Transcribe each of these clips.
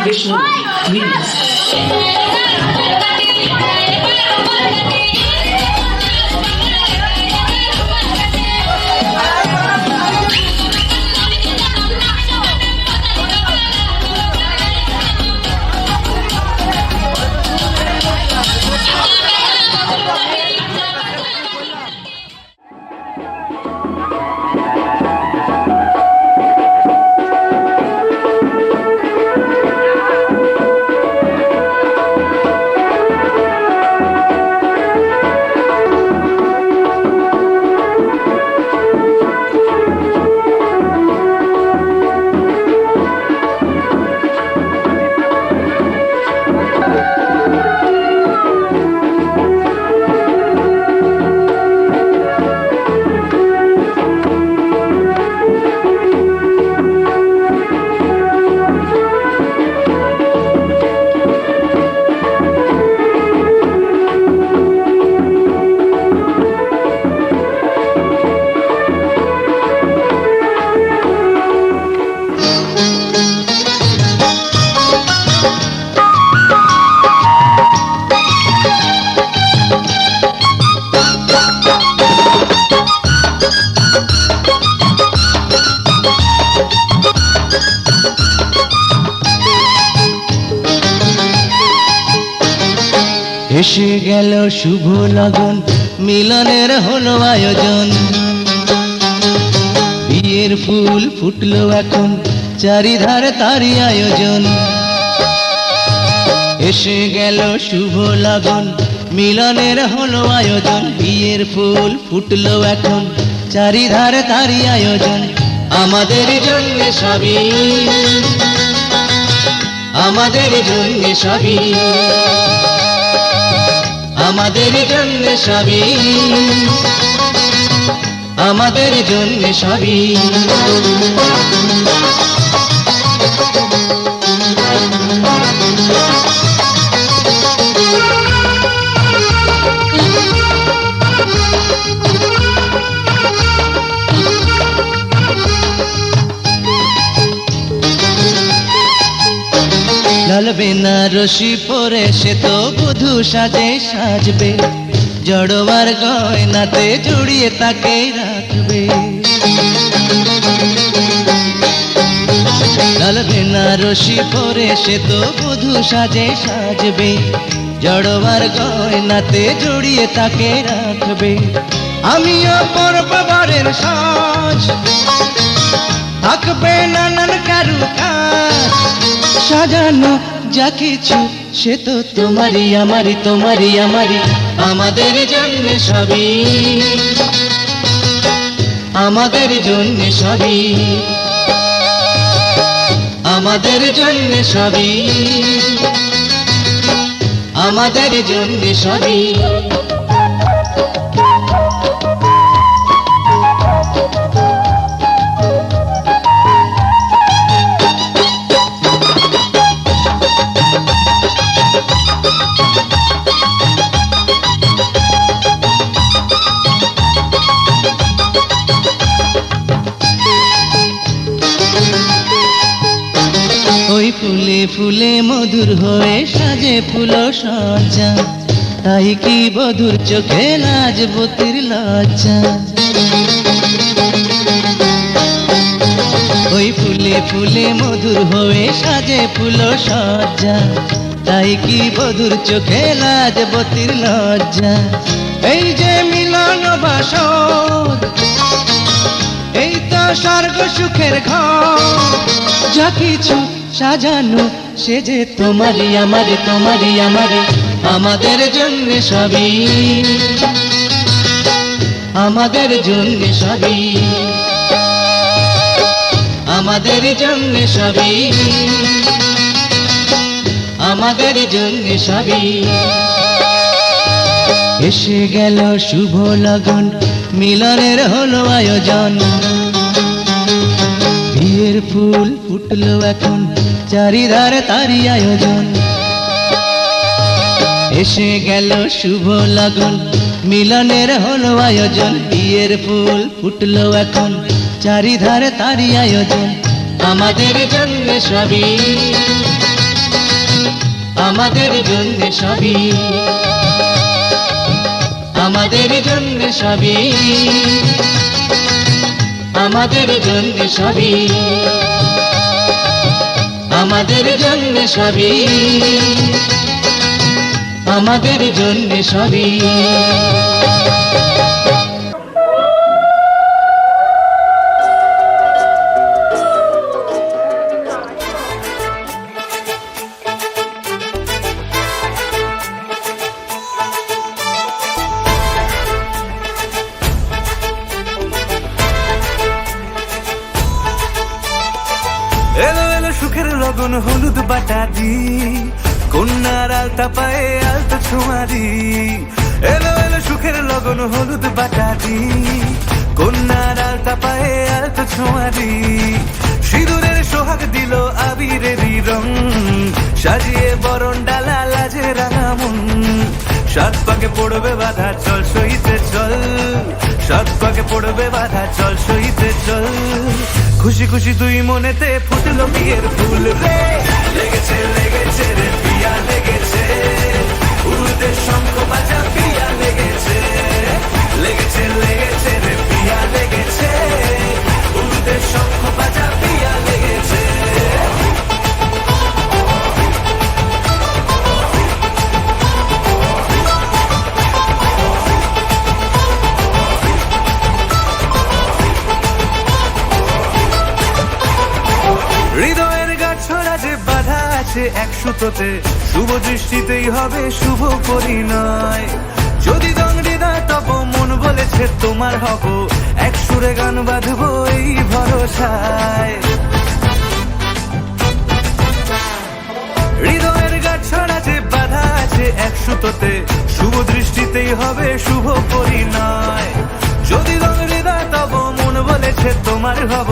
Vishnu Remix. এসে গেল শুভ লগন, মিলনের হলো আয়োজন। বিয়ের ফুল ফুটলো এখন, চারিধারে তারই আয়োজন। এসে গেল শুভ লগন, মিলনের হলো আয়োজন। বিয়ের ফুল ফুটলো এখন, চারিধারে তারই আয়োজন। আমাদের জন্য সবই, আমাদের জন্য সবই, আমাদের জন্য সবই, আমাদের জন্য সবই। লাল বেনারসি পরে সে তো বধূ সাজে সাজবে, জড়োয়ার গয়নাতে জড়িয়ে তাকে রাখবে। লাল বেনারসি পরে সে তো বধূ সাজে সাজবে, জড়োয়ার গয়নাতে জড়িয়ে তাকে রাখবে। আমিও পরব বরের সাজ, থাকবে নানান কারুকাজ। সাজানো যা কিছু সে তো তোমারই আমারই, তোমারই আমারই। আমাদের জন্য সবই, আমাদের জন্য সবই, আমাদের জন্য সবই, আমাদের জন্য সবই। ওই ফুলে ফুলে মধুর হয়ে সাজে ফুল সজ্জা, তাই কি বধুর চোখে লাজবতীর লজ্জা। ওই ফুলে ফুলে মধুর হয়ে সাজে ফুল সজ্জা, তাই কি বধুর চোখে লাজবতীর লজ্জা। এই যে মিলন বাসর, এই তো স্বর্গ সুখের ঘর। যা কিছু সাজানো সে যে তোমারই আমারই, তোমারই আমারই। আমাদের জন্য সবই, আমাদের জন্য সবই, আমাদের জন্য সবই, আমাদের জন্য সবই। এসে গেল শুভ লগন, মিলনের হলো আয়োজন। বিয়ের ফুল ফুটলো এখন, চারিধারে তারই আয়োজন। এসে গেল শুভ লগন, মিলনের হলো আয়োজন। বিয়ের ফুল ফুটলো এখন, চারিধারে তারই আয়োজন। আমাদের জন্য সবই, আমাদের জন্য সবই, আমাদের জন্য সবই, আমাদের জন্য সবই, আমাদের জন্য সবই, আমাদের জন্য সবই। এলো এলো সুখের লগন হলুদ বাটা দি, কন্যার আলতা পায়ে আলতা ছোঁয়া দি। এলো এলো সুখের লগন হলুদ বাটা দি, কন্যার আলতা পায়ে আলতা ছোঁয়া দি। সিঁদুরের সোহাগ দিল আবিরেরই রং, সাজিয়ে বরণ ডালা লাজে রাঙা মন। সাত পাকে পড়বে বাধা চল সইতে চল, সাত পাকে পড়বে বাধা চল সইতে চল। খুশি খুশি দুই মনেতে ফুটলো বিয়ের ফুল রে, লেগেছে লেগেছে রে পিয়া লেগেছে, উড়তে শঙ্খ বাজা পিয়া লেগেছে, লেগেছে লেগেছে রে পিয়া লেগেছে, উড়তে শঙ্খ বাজা পিয়া লেগেছে। হৃদয়ের গাছড়া যে বাধা আছে এক সুতোতে, শুভ দৃষ্টিতেই হবে শুভ পরিণয়। যদি দংড়ি না তব মন বলেছে তোমার হব, এক সুরে গান বাঁধবো এই ভরসায়। হৃদয়ের গাছড়া যে বাধা আছে এক সুতোতে, শুভ দৃষ্টিতেই হবে শুভ পরিণয়। যদি দংড়ি না তব মন বলেছে তোমার হব,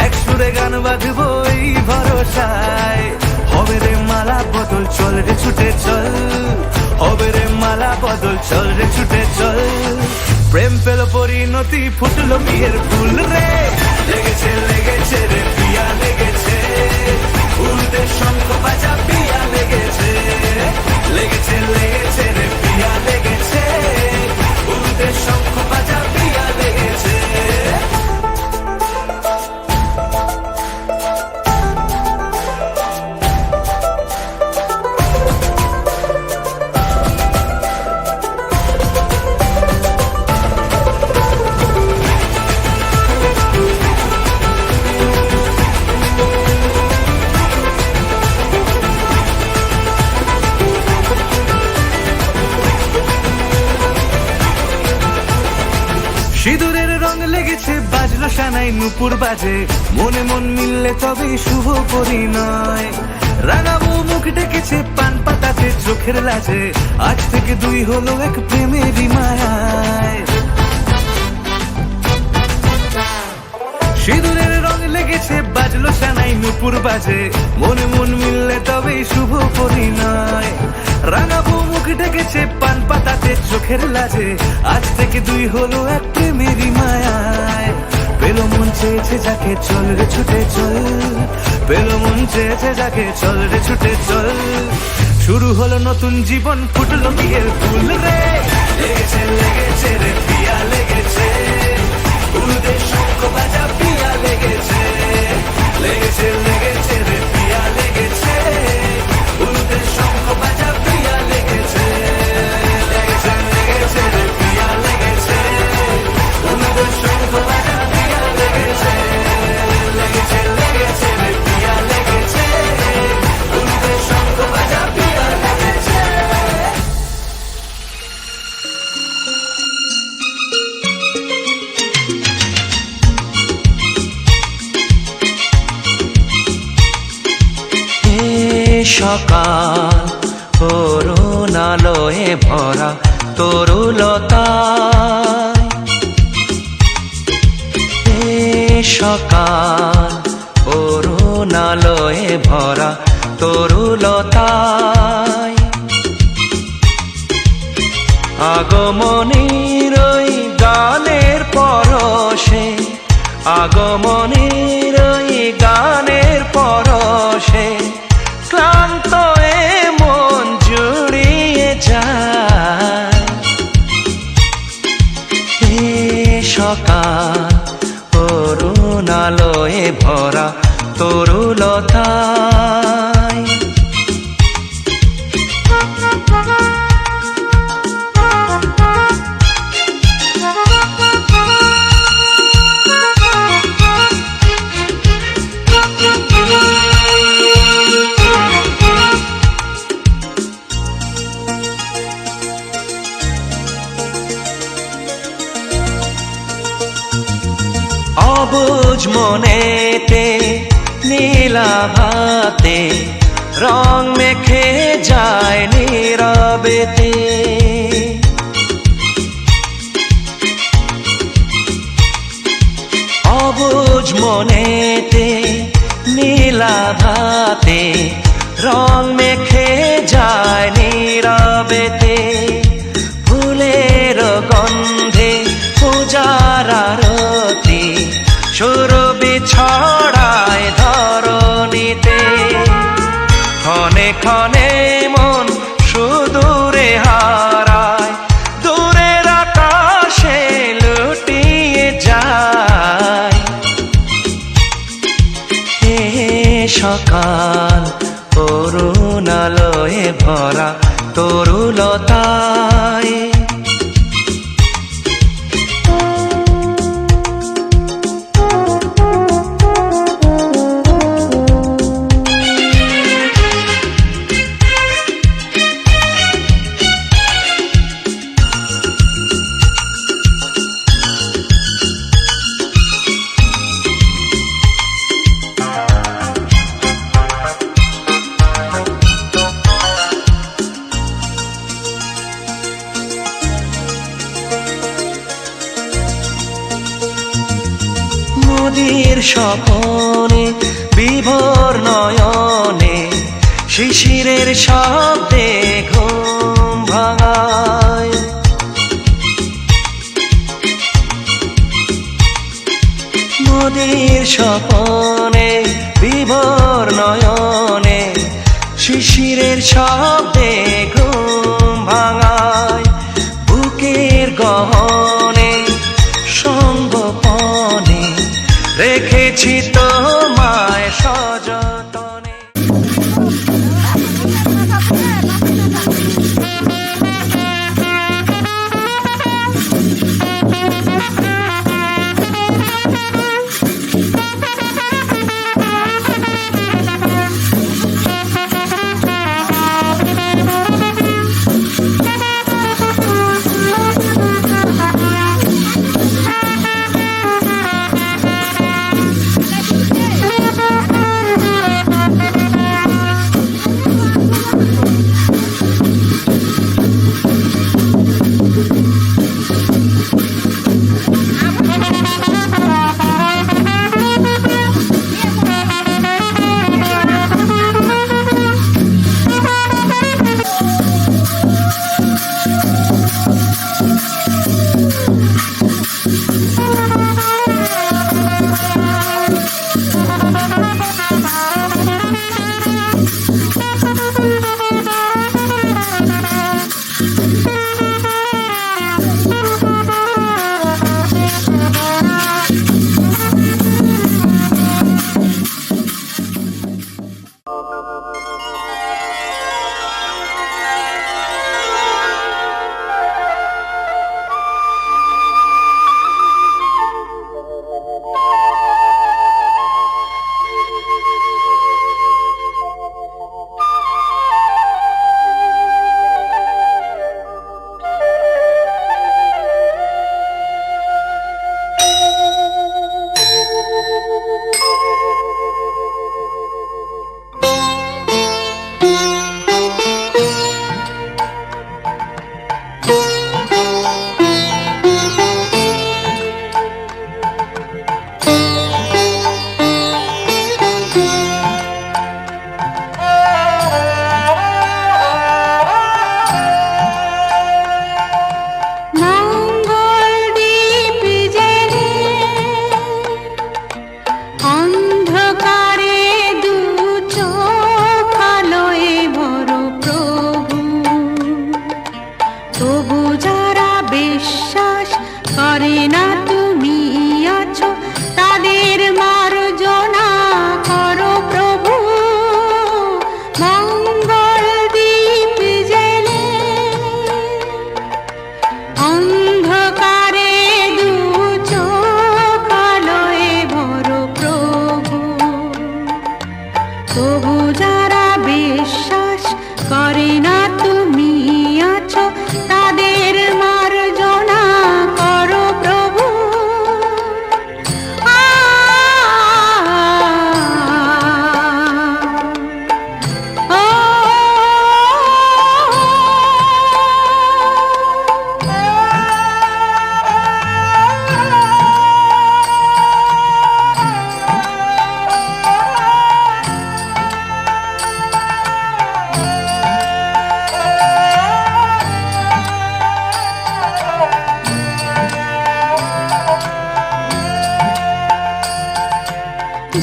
এক সুরে গান বাঁধবো এই ভরসায়। হবে রে মালা বদল চল রে ছুটে চল, হবে রে মালা বদল চল রে ছুটে চল। প্রেম পেল পরিণতি ফুটলো বিয়ের ফুল রে, লেগেছে লেগেছে রে পিয়া লেগেছে, উড়তে শঙ্খ বাজা পিয়া লেগেছে, লেগেছে লেগেছে রে পিয়া লেগেছে, উড়তে শঙ্খ বাজা পিয়া লেগেছে। সিঁদুরের রং লেগেছে বাজলো সানাই নুপুর বাজে, মনে মন মিললে তবে শুভ পরিণয়। রাঙাবো মুখ ডেকেছে পান পাতাতে চোখের লাজে, আজ থেকে দুই হলো এক প্রেমেরই মায়ায়। সিঁদুরের রং লেগেছে বাজলো সানাই নুপুর বাজে, মনে মন মিললে তবে শুভ পরিণয়। রাঙাবো মুখ ডেকেছে পান পাতাতে চোখের লাজে, আজ থেকে দুই হলো এক প্রেমেরই মায়ায়। পেলো মন চেয়েছে যাকে চল রে ছুটে চল, পেলো মন চেয়েছে যাকে চল রে ছুটে চল। শুরু হলো নতুন জীবন ফুটলো বিয়ের ফুল রে, লেগেছে লেগেছে রে পিয়া লেগেছে, উড়তে শঙ্খ বাজা পিয়া লেগেছে, লেগেছে লেগেছে রে পিয়া লেগেছে, উড়তে শঙ্খ বাজা পিয়া লেগেছে, লেগেছে লেগেছে রে পিয়া লেগেছে, উড়তে শঙ্খ বাজা পিয়া লেগেছে, লেগেছে লেগেছে রে পিয়া লেগেছে, উড়তে শঙ্খ বাজা পিয়া লেগেছে। সকাল করুণালয়ে ভরা তরুলতায়, সকাল করুণালয়ে ভরা তরুলতায়। আগমনীর ওই গানের পরশে, আগমনীর ওই গানের পরশে, ক্লান্ত এ মন সকাল অরুণ আলোয় ভরা তরুলতায় অবুঝ মনেতে নীলাভাতে রং মেখে যায় নীরবেতে অবুঝ মনেতে নীলাভাতে রং মেখে যায় নীরবেতে ফুলের গন্ধে পূজার আরতি সুরভি ছড়ায় ধরণীতে ক্ষণে ক্ষণে মন সুদূরে হারায় দূরের আকাশে লুটিয়ে যায় এ সকাল অরুণ আলোয় ভরা তরুলতায় নদীর স্বপনে বিভোর নয়নে শিশিরের শব্দে ঘুম ভাঙায় নদীর স্বপনে বিভোর নয়নে শিশিরের শব্দে ঘুম ভাঙায় বুকের গহনে সঙ্গপনে রেখেছি তোমায় সযতনে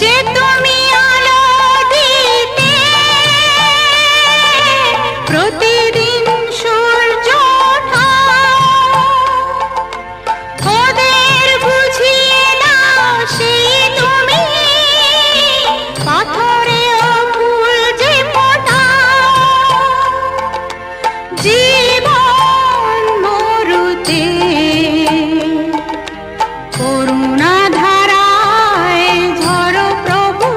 যে তুমি আলো দিতে প্রতিদিন সূর্য ওঠা, ওদের বুঝিয়ে দাও সেই তুমি পাথরেও ফুল যে ফোটাও। জীবন মরুতে করুণা ধারায় ঝরো প্রভু,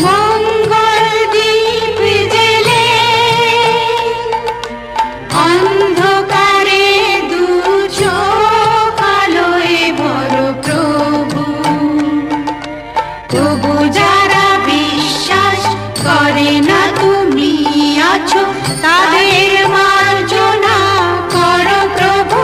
মঙ্গল দীপ জেলে অন্ধকারে দু চোখ আলোয় ভরো প্রভু। তবু যারা বিশ্বাস করে না তুমি আছো, তাদের মার্জনা করো প্রভু।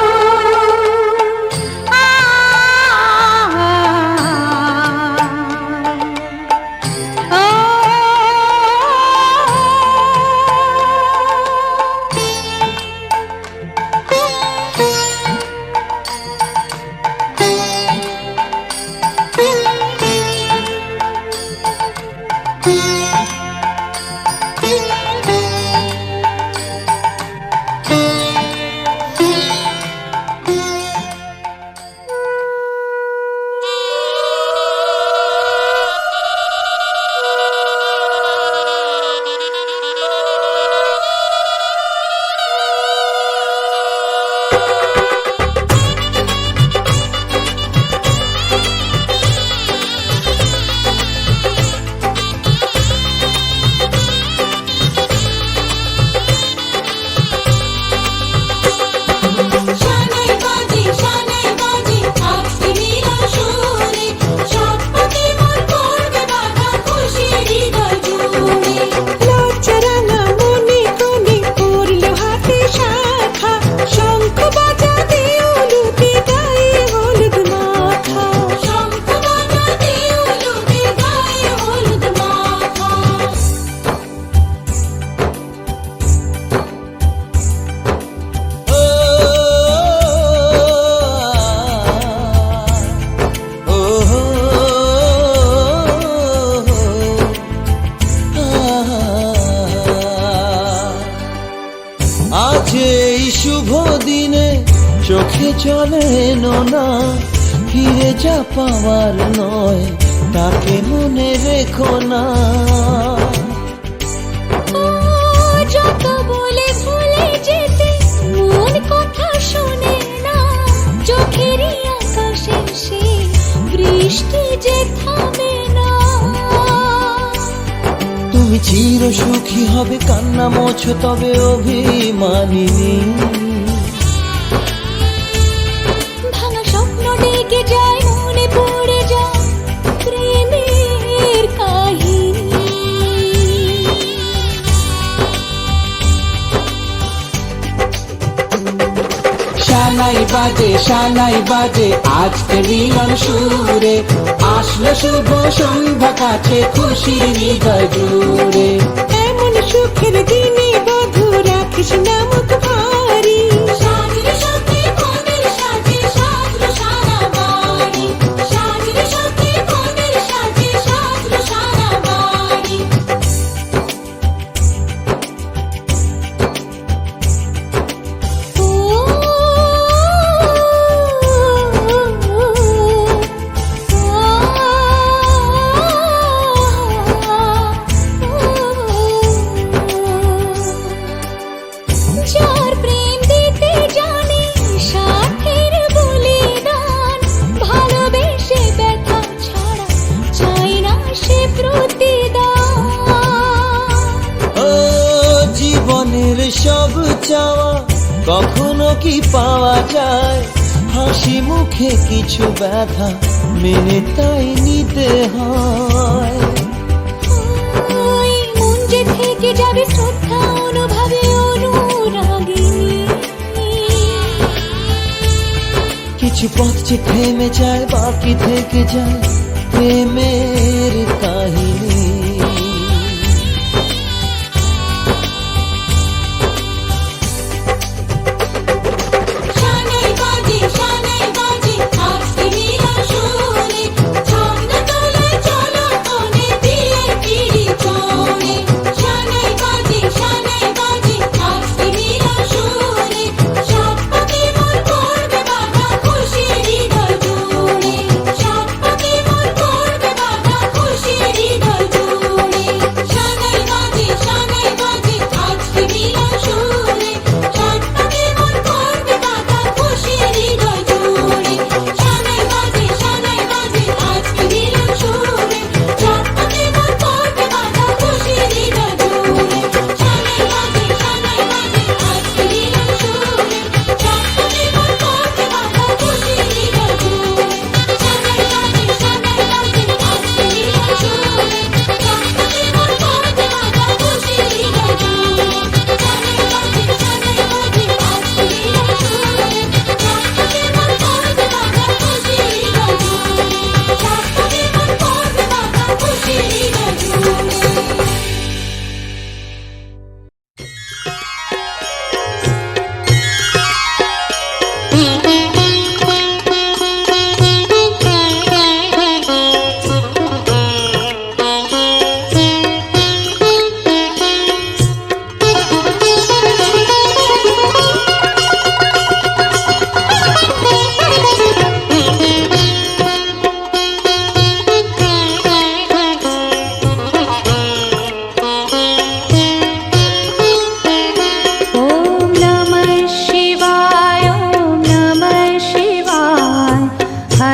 আজ এই শুভ দিনে চোখে চলে না, ফিরে যা পাওয়ার নয় তাকে মনে রেখো না। যত বলে ভুলে যেতে মন কথা শোনে না, চোখেরই আকাশে সে বৃষ্টি যে থামে না। তুমি চির সুখী হবে কান্না মোছো তবে অভিমানিনী। ভাঙা স্বপ্ন ডেকে যায় মনে পড়ে যায় প্রেমের কাহিনী। শানাই বাজে আজকে মিলন সুরে, আসলো শুভ সন্ধ্যা কাছে খুশির হৃদয় জুড়ে। এমন সুখের দিনে বধূ রাখিস না মুখ ভারী, সাজরে সাথে কোনের সাজে সাজলো সারা বাড়ি, সাজরে সাথে কোনের সাজে সাজলো সারা বাড়ি। যার প্রেম দিতে জানে সাথের বলিদান, ভালোবেসে ব্যথা ছাড়া চাই না সে প্রতিদান। ও জীবনের সব চাওয়া কখনো কি পাওয়া যায়, হাসি মুখে কিছু ব্যথা মেনে তাই নিতে হয়। ওই মন যে থেকে যাবে শ্রদ্ধা অনুভবে অনুরাগিনী। কিছু পথ যে থেমে যায় বাকি থেকে যায় প্রেমের কাহিনী। শানাই বাজে আজকে মিলন সুরে, ছন্দ তোলে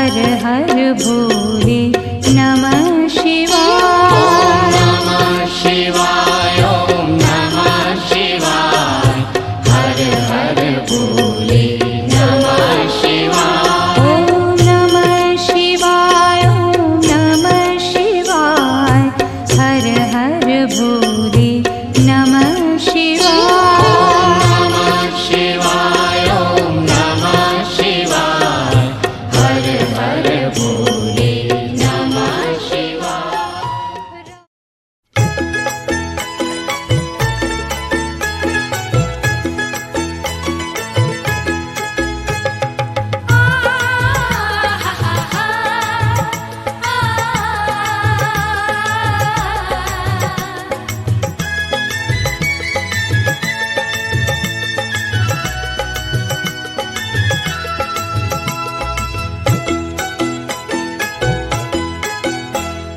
हर हर भोले नमः शिवाय नमः शिवाय ओम नमः शिवाय हर हर भोले नमः शिवाय ॐ नमः शिवाय ॐ नमः शिवाय हर हर भोले नमः शिवाय नमः शिवाय ओम नमः शिवाय हर हर भोले नमः शिवाय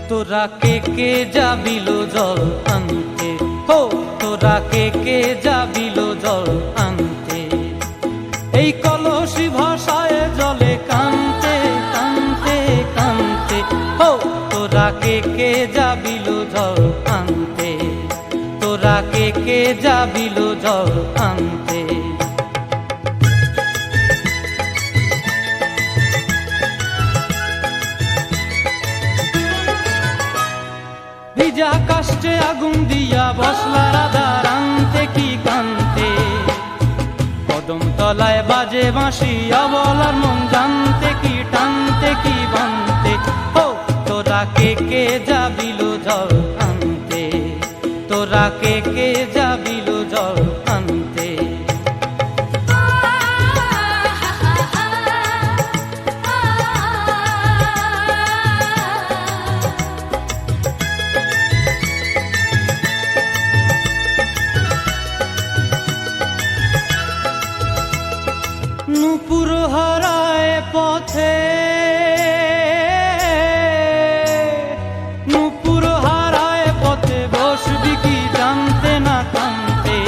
তোরা কে যাবিল জল আনতে, হো তোরা কে যাবিল জল আনতে, এই কলসি ভাষায় জলে কানতে কানতে কানতে, হো তোরা কে যাবিল জল আনতে, তোরা কে যাবিল জল আনতে। ভিজা কাষ্টে আগুন দিয়া বসলা রাধা রান্তে কি কান্তে, কদম তলায় বাজে বাঁশি অবলার মন জানতে কি টানতে কি বানতে, ও তোরা কে যাবিল জল আনতে, তোরা কে যাবিল জল আনতে। নূপুর হারায় পথে, নূপুর হারায় পথে বসবি কি জানতে না কানতে,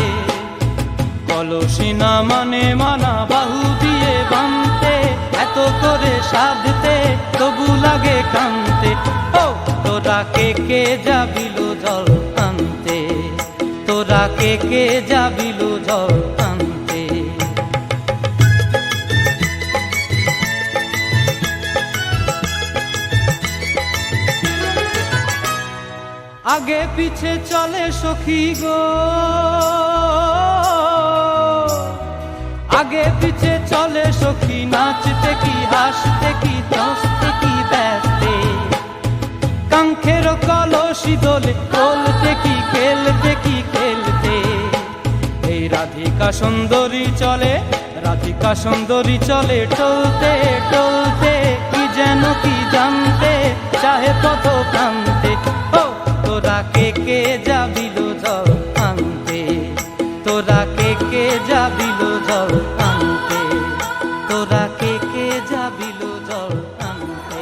কলসি না মানে মানা বাহু দিয়ে বানতে, এত করে সাধতে তবু লাগে কানতে, ও তোরা কে যাবিল জল আনতে, তোরা কে যাবিল জল আনতে। আগে পিছে চলে সখী গো, আগে পিছে চলে সখী, নাচতে কি হাসতে কি দোস্তে কি ব্যস্তে, কাঙ্ক্ষের কলসি দোলে বলতে কি খেলতে কি খেলতে, এই রাধিকা সুন্দরী চলে, রাধিকা সুন্দরী চলে টলতে টলতে, কি যেন কি জানতে চাহে পথ প্রান্তে, ও তোরা কে যাবিল জল আনতে, তোরা কে যাবিল জল আনতে, তোরা কে যাবিল জল আনতে।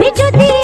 যদি